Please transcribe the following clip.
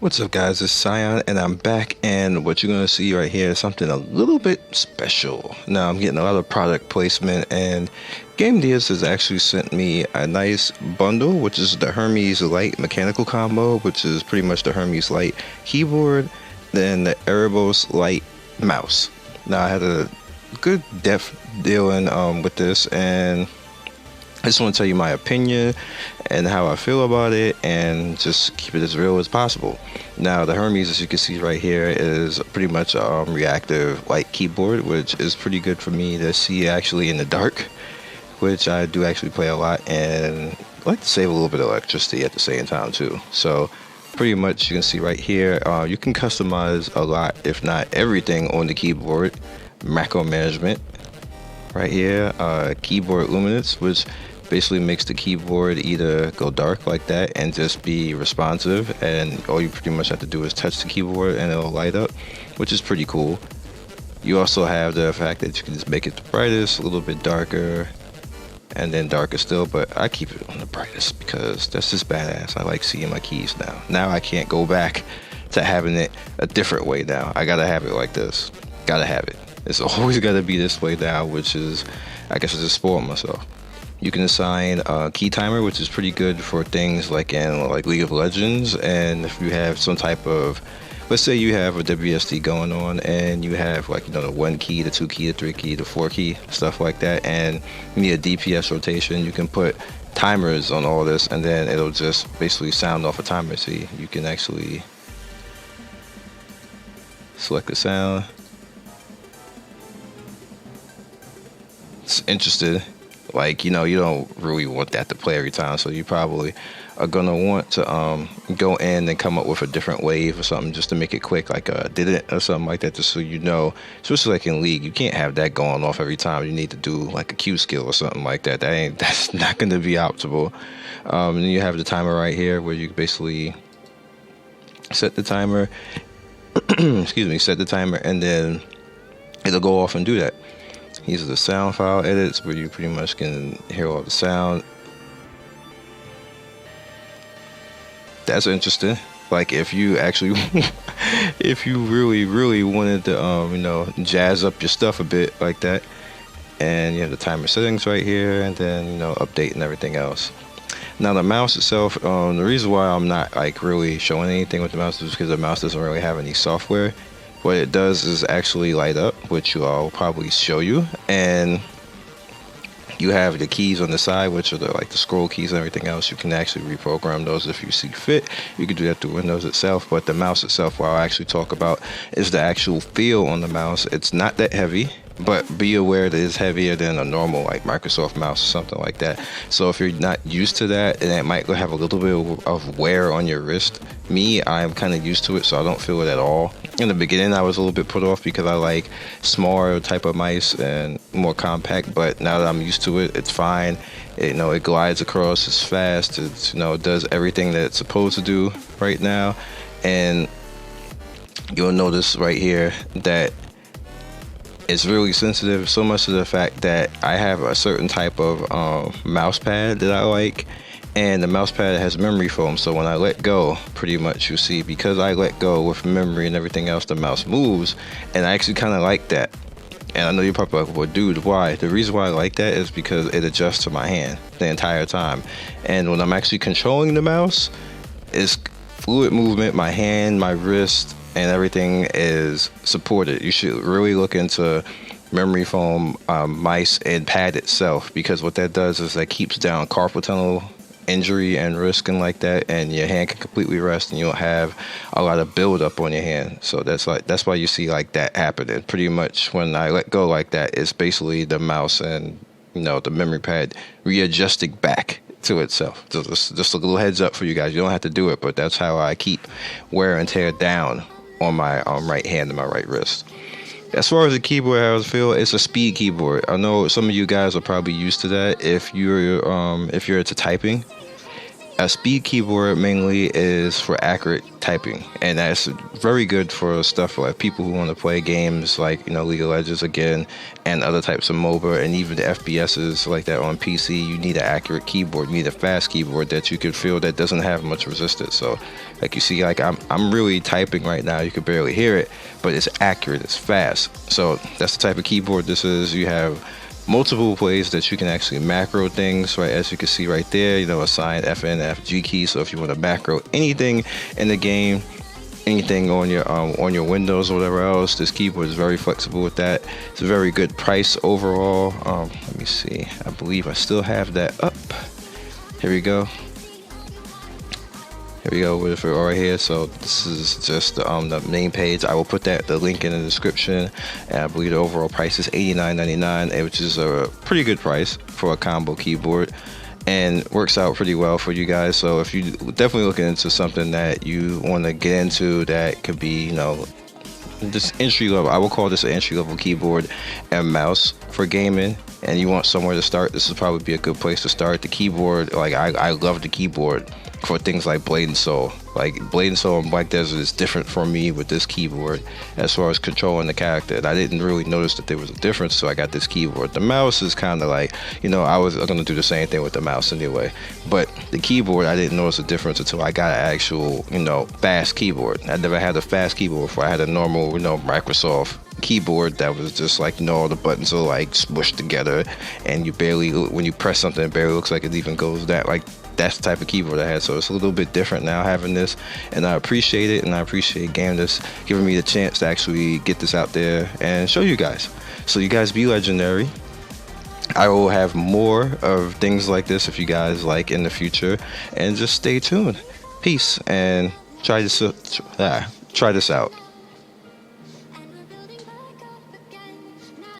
What's up, guys? It's Scion, and I'm back. And what you're gonna see right here is something a little bit special. Now, I'm getting a lot of product placement, and Gamdias has actually sent me a nice bundle, which is the Hermes Lite mechanical combo, which is pretty much the Hermes Lite keyboard, then the Erebos Lite mouse. Now, I had a good depth dealing with this, and I just want to tell you my opinion and how I feel about it, and just keep it as real as possible. Now, the Hermes, as you can see right here, is pretty much a reactive light keyboard, which is pretty good for me to see actually in the dark, which I do actually play a lot, and I like to save a little bit of electricity at the same time too. So pretty much you can see right here, you can customize a lot, if not everything, on the keyboard. Macro management right here, keyboard luminance, which basically makes the keyboard either go dark like that and just be responsive, and all you pretty much have to do is touch the keyboard and it'll light up, which is pretty cool. You also have the fact that you can just make it the brightest, a little bit darker, and then darker still, but I keep it on the brightest because that's just badass. I like seeing my keys now. Now I can't go back to having it a different way now. I gotta have it like this. Gotta have it. It's always gotta be this way now, which is, I guess I just spoiled myself. You can assign a key timer, which is pretty good for things like in League of Legends, and if you have some type of, let's say you have a WSD going on and you have the 1 key, the 2 key, the 3 key, the 4 key, stuff like that, and you need a DPS rotation, you can put timers on all this, and then it'll just basically sound off a timer. See, you can actually select the sound. It's interesting. You don't really want that to play every time, so you probably are gonna want to go in and come up with a different wave or something just to make it quick, like did it or something like that, just so you know. Especially like in League, you can't have that going off every time. You need to do like a Q skill or something like that. That's not gonna be optimal. And then you have the timer right here, where you basically set the timer. Excuse me, set the timer, and then it'll go off and do that. These are the sound file edits, where you pretty much can hear all the sound. That's interesting. Like if you actually, if you really wanted to, jazz up your stuff a bit like that. And you have the timer settings right here, and then, update and everything else. Now the mouse itself, the reason why I'm not really showing anything with the mouse is because the mouse doesn't really have any software. What it does is actually light up, which I'll probably show you, and you have the keys on the side, which are the scroll keys and everything else. You can actually reprogram those if you see fit. You can do that through Windows itself, but the mouse itself, what I'll actually talk about is the actual feel on the mouse. It's not that heavy, but be aware that it's heavier than a normal Microsoft mouse or something like that. So if you're not used to that, and it might have a little bit of wear on your wrist. Me, I'm kind of used to it, so I don't feel it at all. In the beginning, I was a little bit put off because I like smaller type of mice and more compact, but now that I'm used to it, it's fine. It glides across, it's fast, it does everything that it's supposed to do right now. And you'll notice right here that it's really sensitive, so much to the fact that I have a certain type of mouse pad that I like, and the mouse pad has memory foam, so when I let go, pretty much you see, because I let go with memory and everything else, the mouse moves, and I actually kind of like that. And I know you're probably like, well, dude, why? The reason why I like that is because it adjusts to my hand the entire time, and when I'm actually controlling the mouse, it's fluid movement. My hand, my wrist, and everything is supported. You should really look into memory foam mice and pad itself, because what that does is that keeps down carpal tunnel injury and risk and like that, and your hand can completely rest, and you don't have a lot of build up on your hand. So that's why you see that happening. Pretty much when I let go like that, it's basically the mouse and the memory pad readjusting back to itself. So just a little heads up for you guys. You don't have to do it, but that's how I keep wear and tear down on my right hand and my right wrist. As far as the keyboard, how I feel, it's a speed keyboard. I know some of you guys are probably used to that if you're into typing. A speed keyboard mainly is for accurate typing, and that's very good for stuff like people who want to play games like League of Legends again, and other types of MOBA, and even the FPSs like that on PC. You need an accurate keyboard. You need a fast keyboard that you can feel that doesn't have much resistance. So, like you see, like I'm really typing right now. You can barely hear it, but it's accurate. It's fast. So that's the type of keyboard this is. You have multiple ways that you can actually macro things, right? As you can see right there, assign FN, FG key. So if you want to macro anything in the game, anything on your Windows or whatever else, this keyboard is very flexible with that. It's a very good price overall. Let me see. I believe I still have that up. Here we go. Here we go with it right here. So this is just the main page. I will put the link in the description. And I believe the overall price is $89.99, which is a pretty good price for a combo keyboard, and works out pretty well for you guys. So if you definitely looking into something that you want to get into, that could be this entry level. I will call this an entry level keyboard and mouse for gaming, and you want somewhere to start, this would probably be a good place to start. The keyboard, like I love the keyboard for things like Blade and Soul. Like Blade and Soul and Black Desert is different for me with this keyboard as far as controlling the character. And I didn't really notice that there was a difference, so I got this keyboard. The mouse is kind of like, I was going to do the same thing with the mouse anyway. But the keyboard, I didn't notice a difference until I got an actual, fast keyboard. I never had a fast keyboard before. I had a normal, Microsoft keyboard that was just like, all the buttons are like smushed together, and you barely, when you press something, it barely looks like it even goes that, like, that's the type of keyboard I had. So it's a little bit different now having this, and I appreciate it, and I appreciate Gamdias giving me the chance to actually get this out there and show you guys. So you guys be legendary. I will have more of things like this if you guys like in the future, and just stay tuned. Peace, and try this out.